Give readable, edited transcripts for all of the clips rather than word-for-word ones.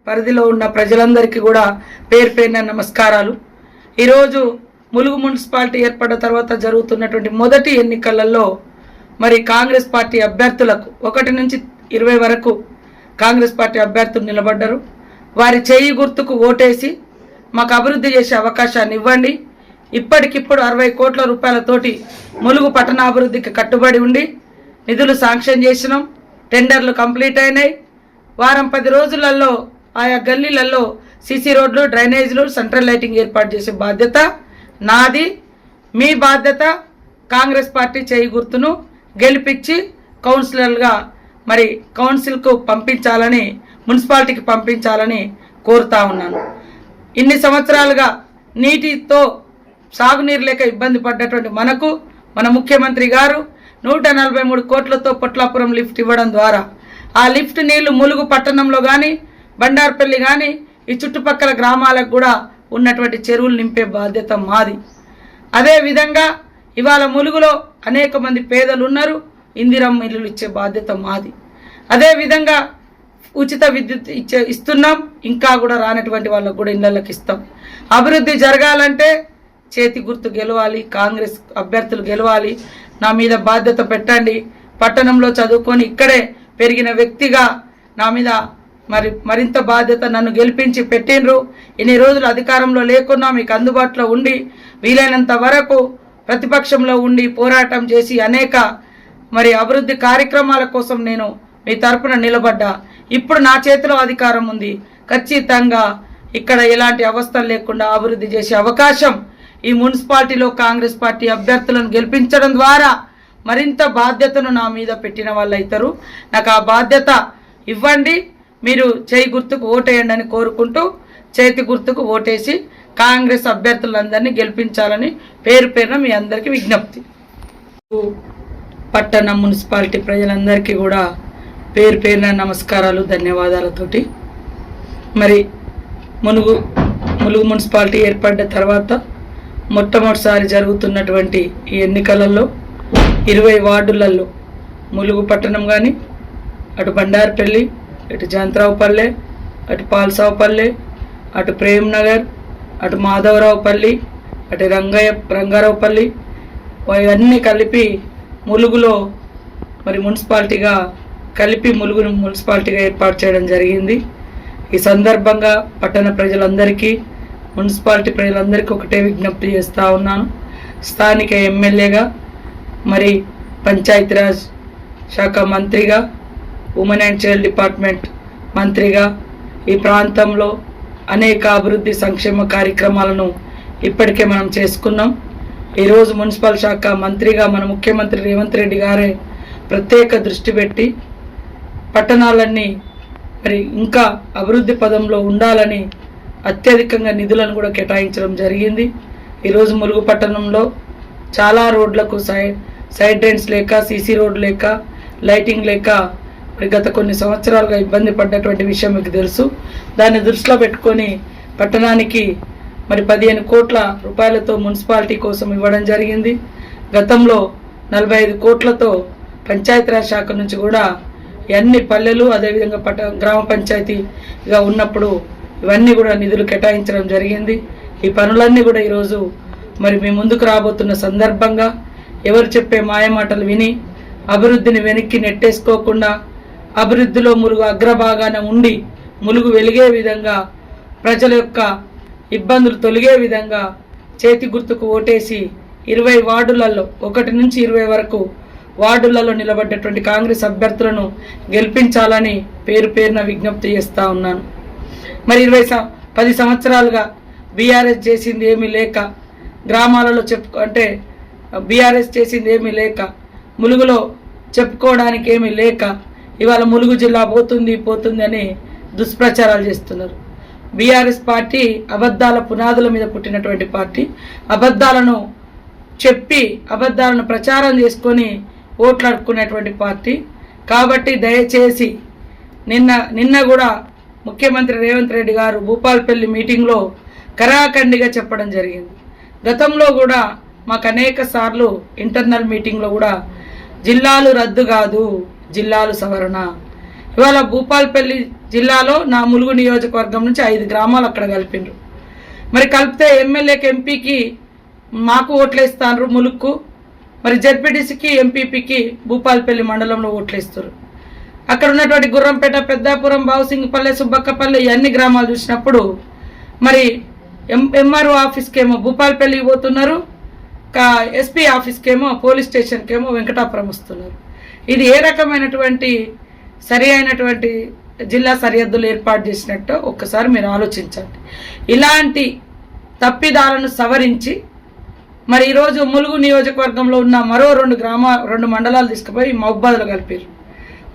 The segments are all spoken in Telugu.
పరిధిలో ఉన్న ప్రజలందరికీ కూడా పేరు పేరున నమస్కారాలు. ఈరోజు ములుగు మున్సిపాలిటీ ఏర్పడిన తర్వాత జరుగుతున్నటువంటి మొదటి ఎన్నికలలో మరి కాంగ్రెస్ పార్టీ అభ్యర్థులకు 1 నుంచి 20 వరకు కాంగ్రెస్ పార్టీ అభ్యర్థులు నిలబడ్డారు. వారి చేయి గుర్తుకు ఓటేసి మాకు అభివృద్ధి చేసే అవకాశాన్ని ఇవ్వండి. ఇప్పటికిప్పుడు 60 కోట్ల రూపాయలతోటి ములుగు పట్టణాభివృద్ధికి కట్టుబడి ఉండి నిధులు శాంక్షన్ చేసినాం. టెండర్లు కంప్లీట్ అయినాయి. వారం 10 రోజులలో ఆయా గల్లీలలో సీసీ రోడ్లు, డ్రైనేజీలు, సెంట్రల్ లైటింగ్ ఏర్పాటు చేసే బాధ్యత నాది. మీ బాధ్యత కాంగ్రెస్ పార్టీ చేయి గుర్తును గెలిపించి కౌన్సిలర్గా మరి కౌన్సిల్కు పంపించాలని, మున్సిపాలిటీకి పంపించాలని కోరుతా ఉన్నాను. ఇన్ని సంవత్సరాలుగా నీటితో సాగునీరు లేక ఇబ్బంది పడ్డటువంటి మనకు మన ముఖ్యమంత్రి గారు 143 కోట్లతో పొట్లాపురం లిఫ్ట్ ఇవ్వడం ద్వారా ఆ లిఫ్ట్ నీళ్లు ములుగు పట్టణంలో కానీ, బండార్పల్లి కానీ, ఈ చుట్టుపక్కల గ్రామాలకు కూడా ఉన్నటువంటి చెరువులు నింపే బాధ్యత మాది. అదేవిధంగా ఇవాళ ములుగులో అనేక మంది పేదలు ఉన్నారు. ఇందిరమ్మ ఇల్లులు ఇచ్చే బాధ్యత మాది. అదేవిధంగా ఉచిత విద్యుత్ ఇస్తున్నాం. ఇంకా కూడా రానటువంటి వాళ్ళకు కూడా ఇళ్లకి ఇస్తాం. అభివృద్ధి జరగాలంటే చేతి గుర్తు గెలవాలి, కాంగ్రెస్ అభ్యర్థులు గెలవాలి. నా మీద బాధ్యత పెట్టండి. పట్టణంలో చదువుకొని ఇక్కడే పెరిగిన వ్యక్తిగా నా మీద మరింత బాధ్యత నన్ను గెలిపించి పెట్టినరు. ఇన్ని రోజులు అధికారంలో లేకున్నా మీకు అందుబాటులో ఉండి వీలైనంత వరకు ప్రతిపక్షంలో ఉండి పోరాటం చేసి అనేక అభివృద్ధి కార్యక్రమాల కోసం నేను మీ తరపున నిలబడ్డా. ఇప్పుడు నా చేతిలో అధికారం ఉంది. ఖచ్చితంగా ఇక్కడ ఎలాంటి అవస్థలు లేకుండా అభివృద్ధి చేసే అవకాశం ఈ మున్సిపాలిటీలో కాంగ్రెస్ పార్టీ అభ్యర్థులను గెలిపించడం ద్వారా మరింత బాధ్యతను నా మీద పెట్టిన వాళ్ళు అవుతారు. నాకు ఆ బాధ్యత ఇవ్వండి. మీరు చేయి గుర్తుకు ఓటేయండి అని కోరుకుంటూ చేతి గుర్తుకు ఓటేసి కాంగ్రెస్ అభ్యర్థులందరినీ గెలిపించాలని పేరు పేరున మీ అందరికీ విజ్ఞప్తి. పట్టణ మున్సిపాలిటీ ప్రజలందరికీ కూడా పేరు పేరున నమస్కారాలు, ధన్యవాదాలతోటి మరి ములుగు మున్సిపాలిటీ ఏర్పడ్డ తర్వాత మొట్టమొదటిసారి జరుగుతున్నటువంటి ఈ ఎన్నికలలో 20 వార్డులలో ములుగు పట్టణం కానీ, అటు బండార్పల్లి, అటు జంత్రావుపల్లె, అటు పాల్సావుపల్లె, అటు ప్రేమ్ నగర్, అటు మాధవరావుపల్లి, అటు రంగారావుపల్లి ఇవన్నీ కలిపి ములుగులో మున్సిపాలిటీగా కలిపి ములుగును మున్సిపాలిటీగా ఏర్పాటు చేయడం జరిగింది. ఈ సందర్భంగా పట్టణ ప్రజలందరికీ, మున్సిపాలిటీ ప్రజలందరికీ ఒకటే విజ్ఞప్తి చేస్తూ ఉన్నాను. స్థానిక ఎమ్మెల్యేగా పంచాయతీరాజ్ శాఖ మంత్రిగా, ఉమెన్ అండ్ చైల్డ్ డిపార్ట్మెంట్ మంత్రిగా ఈ ప్రాంతంలో అనేక అభివృద్ధి సంక్షేమ కార్యక్రమాలను ఇప్పటికే మనం చేసుకున్నాం. ఈరోజు మున్సిపల్ శాఖ మంత్రిగా మన ముఖ్యమంత్రి రేవంత్ రెడ్డి గారే ప్రత్యేక దృష్టి పెట్టి పట్టణాలన్నీ ఇంకా అభివృద్ధి పదంలో ఉండాలని అత్యధికంగా నిధులను కూడా కేటాయించడం జరిగింది. ఈరోజు ములుగు పట్టణంలో చాలా రోడ్లకు సైడ్ డ్రైన్స్ లేక, సీసీ రోడ్ లేక, లైటింగ్ లేక గత కొన్ని సంవత్సరాలుగా ఇబ్బంది పడ్డటువంటి విషయం మీకు తెలుసు. దాన్ని దృష్టిలో పెట్టుకొని పట్టణానికి 15 కోట్ల రూపాయలతో మున్సిపాలిటీ కోసం ఇవ్వడం జరిగింది. గతంలో 45 కోట్లతో పంచాయతీరాజ్ శాఖ నుంచి కూడా అన్ని పల్లెలు, అదేవిధంగా గ్రామ పంచాయతీగా ఉన్నప్పుడు ఇవన్నీ కూడా నిధులు కేటాయించడం జరిగింది. ఈ పనులన్నీ కూడా ఈరోజు మీ ముందుకు రాబోతున్న సందర్భంగా ఎవరు చెప్పే మాయమాటలు విని అభివృద్ధిని వెనక్కి నెట్టేసుకోకుండా అభివృద్ధిలో ములుగు అగ్రభాగాన ఉండి ములుగు వెలిగే విధంగా, ప్రజల యొక్క ఇబ్బందులు తొలగే విధంగా చేతి గుర్తుకు ఓటేసి 20 వార్డులలో 1 నుంచి 20 వరకు వార్డులలో నిలబడ్డటువంటి కాంగ్రెస్ అభ్యర్థులను గెలిపించాలని పేరు పేరున విజ్ఞప్తి చేస్తూ ఉన్నాను. 10 సంవత్సరాలుగా బీఆర్ఎస్ చేసింది ఏమీ లేక, గ్రామాలలో బీఆర్ఎస్ చేసింది ఏమీ లేక, ములుగులో చెప్పుకోవడానికి ఏమీ లేక ఇవాళ ములుగు జిల్లా పోతుంది అని దుష్ప్రచారాలు చేస్తున్నారు. బీఆర్ఎస్ పార్టీ అబద్ధాల పునాదుల మీద పుట్టినటువంటి పార్టీ. అబద్ధాలను చెప్పి అబద్ధాలను ప్రచారం చేసుకొని ఓట్లాడుకునేటువంటి పార్టీ. కాబట్టి దయచేసి నిన్న కూడా ముఖ్యమంత్రి రేవంత్ రెడ్డి గారు భూపాల్పల్లి మీటింగ్లో కరాఖండిగా చెప్పడం జరిగింది. గతంలో కూడా మాకు అనేక సార్లు ఇంటర్నల్ మీటింగ్లో కూడా జిల్లాలు రద్దు కాదు, జిల్లాలు సవరణ. ఇవాళ భూపాలపల్లి జిల్లాలో నా ములుగు నియోజకవర్గం నుంచి 5 గ్రామాలు అక్కడ కలిపిండ్రు. మరి కలిపితే ఎమ్మెల్యేకి ఎంపీకి మాకు ఓట్లేస్తారు ములుగుకు, మరి జడ్పీటీసీకి ఎంపీపీకి భూపాలపల్లి మండలంలో ఓట్లేస్తారు. అక్కడ ఉన్నటువంటి గుర్రంపేట, పెద్దాపురం, బావుసింగపల్లె, సుబ్బక్కపల్లె ఇవన్నీ గ్రామాలు చూసినప్పుడు మరి ఎంఆర్ఓ ఆఫీస్కేమో భూపాలపల్లికి పోతున్నారు, ఎస్పీ ఆఫీస్కేమో పోలీస్ స్టేషన్కేమో వెంకటాపురం వస్తున్నారు. ఇది ఏ రకమైనటువంటి సరి అయినటువంటి జిల్లా సరిహద్దులు ఏర్పాటు చేసినట్టు ఒక్కసారి మీరు ఆలోచించండి. ఇలాంటి తప్పిదాలను సవరించి మరి ఈరోజు ములుగు నియోజకవర్గంలో ఉన్న మరో 2 మండలాలు తీసుకుపోయి మహబూబాద్లో కలిపారు.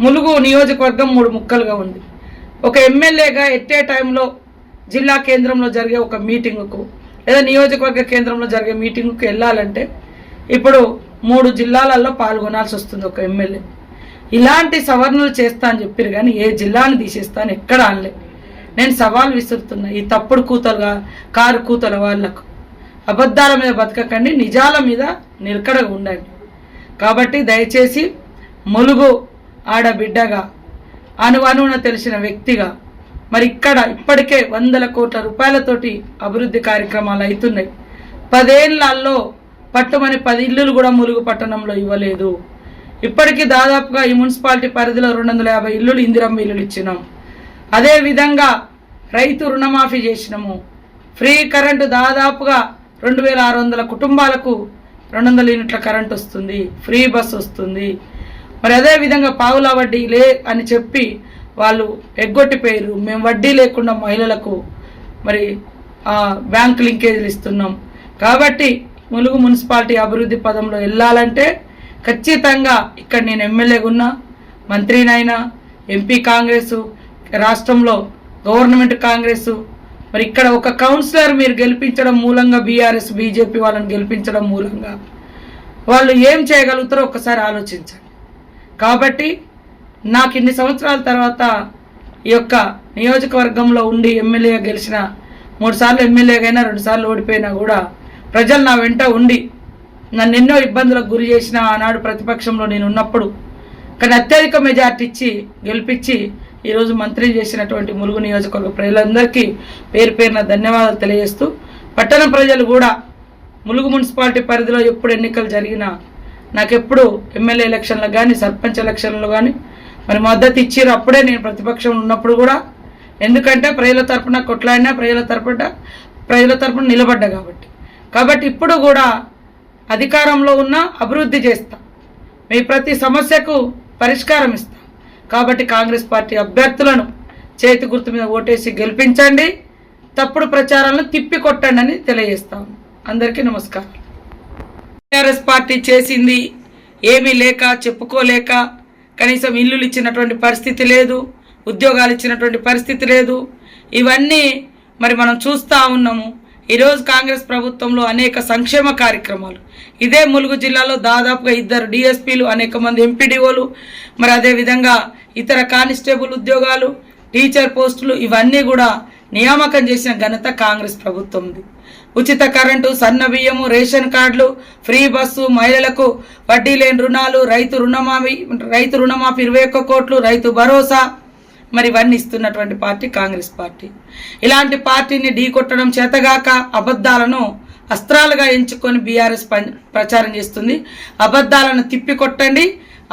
ములుగు నియోజకవర్గం 3 ముక్కలుగా ఉంది. ఒక ఎమ్మెల్యేగా ఎట్టే టైంలో జిల్లా కేంద్రంలో జరిగే ఒక మీటింగుకు లేదా నియోజకవర్గ కేంద్రంలో జరిగే మీటింగుకు వెళ్ళాలంటే ఇప్పుడు 3 జిల్లాలలో పాల్గొనాల్సి వస్తుంది ఒక ఎమ్మెల్యే. ఇలాంటి సవరణలు చేస్తా అని చెప్పారు కానీ ఏ జిల్లాను తీసేస్తాను ఎక్కడ అనలే. నేను సవాల్ విసురుతున్నా ఈ తప్పుడు కూతలుగా కారు కూతల వాళ్లకు. అబద్ధాల మీద బతకకండి, నిజాల మీద నిలకడగా ఉండండి. కాబట్టి దయచేసి ములుగు ఆడబిడ్డగా అనువనున తెలిసిన వ్యక్తిగా మరి ఇక్కడ ఇప్పటికే 100 కోట్ల రూపాయలతోటి అభివృద్ధి కార్యక్రమాలు అవుతున్నాయి. 10 ఏళ్లలో పట్టుమని 10 ఇల్లులు కూడా ములుగు పట్టణంలో ఇవ్వలేదు. ఇప్పటికీ దాదాపుగా ఈ మున్సిపాలిటీ పరిధిలో 250 ఇల్లులు ఇందిరమ్మ ఇల్లులు ఇచ్చినాం. అదేవిధంగా రైతు రుణమాఫీ చేసినాము. ఫ్రీ కరెంటు దాదాపుగా 2600 కుటుంబాలకు 200 యూనిట్ల కరెంట్ వస్తుంది, ఫ్రీ బస్ వస్తుంది. మరి అదేవిధంగా పావుల వడ్డీ లే అని చెప్పి వాళ్ళు ఎగ్గొట్టిపోయారు. మేము వడ్డీ లేకుండా మహిళలకు మరి బ్యాంక్ లింకేజీలు ఇస్తున్నాం. కాబట్టి ములుగు మున్సిపాలిటీ అభివృద్ధి పదంలో వెళ్ళాలంటే ఖచ్చితంగా ఇక్కడ నేను ఎమ్మెల్యేగా ఉన్నా, మంత్రినైనా, ఎంపీ కాంగ్రెసు, రాష్ట్రంలో గవర్నమెంట్ కాంగ్రెసు, మరి ఇక్కడ ఒక కౌన్సిలర్ మీరు గెలిపించడం మూలంగా బీఆర్ఎస్ బీజేపీ వాళ్ళని గెలిపించడం మూలంగా వాళ్ళు ఏం చేయగలుగుతారో ఒక్కసారి ఆలోచించండి. కాబట్టి నాకు ఇన్ని సంవత్సరాల తర్వాత ఈ యొక్క నియోజకవర్గంలో ఉండి ఎమ్మెల్యేగా గెలిచిన 3 సార్లు ఎమ్మెల్యేగా అయినా 2 సార్లు ఓడిపోయినా కూడా ప్రజలు నా వెంట ఉండి నన్ను ఎన్నో ఇబ్బందులకు గురి చేసిన ఆనాడు ప్రతిపక్షంలో నేను ఉన్నప్పుడు కానీ అత్యధిక మెజార్టీ ఇచ్చి గెలిపించి ఈరోజు మంత్రి చేసినటువంటి ములుగు నియోజకవర్గ ప్రజలందరికీ పేరు పేరున ధన్యవాదాలు తెలియజేస్తూ పట్టణ ప్రజలు కూడా ములుగు మున్సిపాలిటీ పరిధిలో ఎప్పుడు ఎన్నికలు జరిగినా నాకెప్పుడు ఎమ్మెల్యే ఎలక్షన్లకు కానీ సర్పంచ్ ఎలక్షన్లో కానీ మరి మద్దతు ఇచ్చారు. అప్పుడే నేను ప్రతిపక్షంలో ఉన్నప్పుడు కూడా, ఎందుకంటే ప్రజల తరపున కొట్లాడినా ప్రజల తరపున నిలబడ్డా కాబట్టి ఇప్పుడు కూడా అధికారంలో ఉన్న అభివృద్ధి చేస్తా, మీ ప్రతి సమస్యకు పరిష్కారం ఇస్తా. కాబట్టి కాంగ్రెస్ పార్టీ అభ్యర్థులను చేతి గుర్తు మీద ఓటేసి గెలిపించండి, తప్పుడు ప్రచారాలను తిప్పికొట్టండి అని తెలియజేస్తాను. అందరికీ నమస్కారం. టీఆర్ఎస్ పార్టీ చేసింది ఏమీ లేక, చెప్పుకోలేక, కనీసం ఇల్లులు ఇచ్చినటువంటి పరిస్థితి లేదు, ఉద్యోగాలు ఇచ్చినటువంటి పరిస్థితి లేదు. ఇవన్నీ మరి మనం చూస్తూ ఉన్నాము. ఈరోజు కాంగ్రెస్ ప్రభుత్వంలో అనేక సంక్షేమ కార్యక్రమాలు, ఇదే ములుగు జిల్లాలో దాదాపుగా 2 డిఎస్పీలు, అనేక మంది ఎంపీడీఓలు, మరి అదేవిధంగా ఇతర కానిస్టేబుల్ ఉద్యోగాలు, టీచర్ పోస్టులు ఇవన్నీ కూడా నియామకం చేసిన ఘనత కాంగ్రెస్ ప్రభుత్వంది. ఉచిత కరెంటు, సన్న బియ్యము, రేషన్ కార్డులు, ఫ్రీ బస్సు, మహిళలకు వడ్డీ లేని రుణాలు, రైతు రుణమాఫీ 21 కోట్లు, రైతు భరోసా, మరి ఇవన్నీ ఇస్తున్నటువంటి పార్టీ కాంగ్రెస్ పార్టీ. ఇలాంటి పార్టీని ఢీకొట్టడం చేతగాక అబద్ధాలను అస్త్రాలుగా ఎంచుకొని బీఆర్ఎస్ ప్రచారం చేస్తుంది. అబద్ధాలను తిప్పికొట్టండి,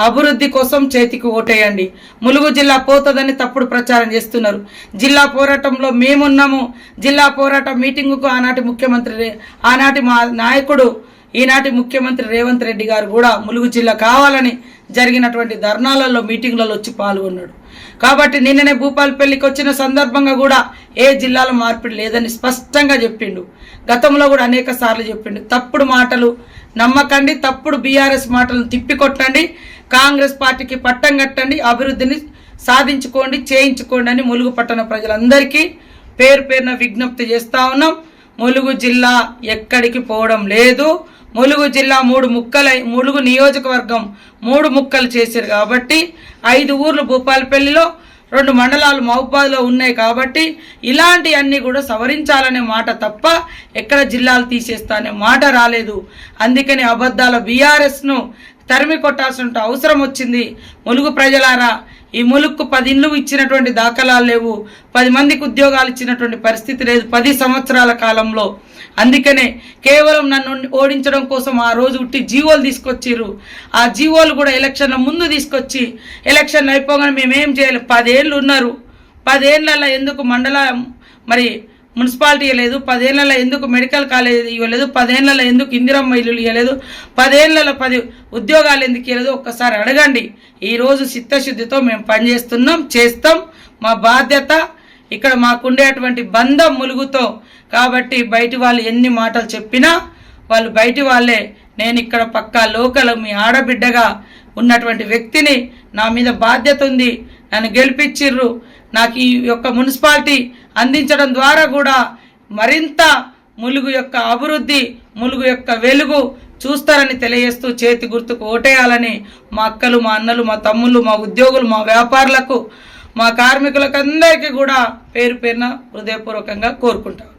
అభివృద్ధి కోసం చేతికి ఓటేయండి. ములుగు జిల్లా పోతుందని తప్పుడు ప్రచారం చేస్తున్నారు. జిల్లా పోరాటంలో మేమున్నాము. జిల్లా పోరాట మీటింగుకు ఆనాటి మా నాయకుడు, ఈనాటి ముఖ్యమంత్రి రేవంత్ రెడ్డి గారు కూడా ములుగు జిల్లా కావాలని జరిగినటువంటి ధర్నాలలో, మీటింగ్లలో వచ్చి పాల్గొన్నాడు. కాబట్టి నిన్ననే భూపాలపల్లికి వచ్చిన సందర్భంగా కూడా ఏ జిల్లాలో మార్పిడి లేదని స్పష్టంగా చెప్పిండు. గతంలో కూడా అనేక సార్లు చెప్పిండు. తప్పుడు మాటలు నమ్మకండి, తప్పుడు బీఆర్ఎస్ మాటలను తిప్పికొట్టండి, కాంగ్రెస్ పార్టీకి పట్టం కట్టండి, అభివృద్ధిని సాధించుకోండి, చేయించుకోండి అని ములుగు పట్టణ ప్రజలందరికీ పేరు పేరున విజ్ఞప్తి చేస్తా ఉన్నాం. ములుగు జిల్లా ఎక్కడికి పోవడం లేదు. ములుగు జిల్లా ములుగు నియోజకవర్గం 3 ముక్కలు చేశారు కాబట్టి 5 ఊర్లు భూపాలపల్లిలో, 2 మండలాలు మహబూబాద్లో ఉన్నాయి. కాబట్టి ఇలాంటి అన్నీ కూడా సవరించాలనే మాట తప్ప ఎక్కడ జిల్లాలు తీసేస్తా అనే మాట రాలేదు. అందుకని అబద్ధాల బీఆర్ఎస్ను తరిమి కొట్టాల్సిన అవసరం వచ్చింది. ములుగు ప్రజలారా, ఈ ములుగుకు 10 ఇండ్లు ఇచ్చినటువంటి దాఖలాలు లేవు, 10 మందికి ఉద్యోగాలు ఇచ్చినటువంటి పరిస్థితి లేదు 10 సంవత్సరాల కాలంలో. అందుకనే కేవలం నన్ను ఓడించడం కోసం ఆ రోజు ఉట్టి జీవోలు తీసుకొచ్చిర్రు. ఆ జీవోలు కూడా ఎలక్షన్ల ముందు తీసుకొచ్చి ఎలక్షన్లు అయిపోగానే మేమేం చేయాలి, 10 ఏళ్ళు ఉన్నారు, 10 ఏళ్ళలో ఎందుకు మండల మరి మున్సిపాలిటీ ఇవ్వలేదు, 10 ఏళ్లలో ఎందుకు మెడికల్ కాలేజ్ ఇవ్వలేదు, 10 ఏళ్లలో ఎందుకు ఇందిరమ్మ ఇల్లు ఇవ్వలేదు, 10 ఏళ్లలో 10 ఉద్యోగాలు ఎందుకు ఇవ్వలేదు ఒక్కసారి అడగండి. ఈరోజు చిత్తశుద్ధితో మేము పనిచేస్తున్నాం, చేస్తాం, మా బాధ్యత. ఇక్కడ మాకుండేటువంటి బంధం ములుగుతో. కాబట్టి బయటి వాళ్ళు ఎన్ని మాటలు చెప్పినా వాళ్ళు బయటి వాళ్ళే. నేను ఇక్కడ పక్కా లోకల్ మీ ఆడబిడ్డగా ఉన్నటువంటి వ్యక్తిని, నా మీద బాధ్యత ఉంది, నన్ను గెలిపించిర్రు. నాకు ఈ యొక్క మున్సిపాలిటీ అందించడం ద్వారా కూడా మరింత ములుగు యొక్క అభివృద్ధి, ములుగు యొక్క వెలుగు చూస్తారని తెలియజేస్తూ చేతి గుర్తుకు ఓటేయాలని మా అక్కలు, మా అన్నలు, మా తమ్ముళ్ళు, మా ఉద్యోగులు, మా వ్యాపారులకు, మా కార్మికులకు అందరికీ కూడా పేరు పేరున హృదయపూర్వకంగా కోరుకుంటాం.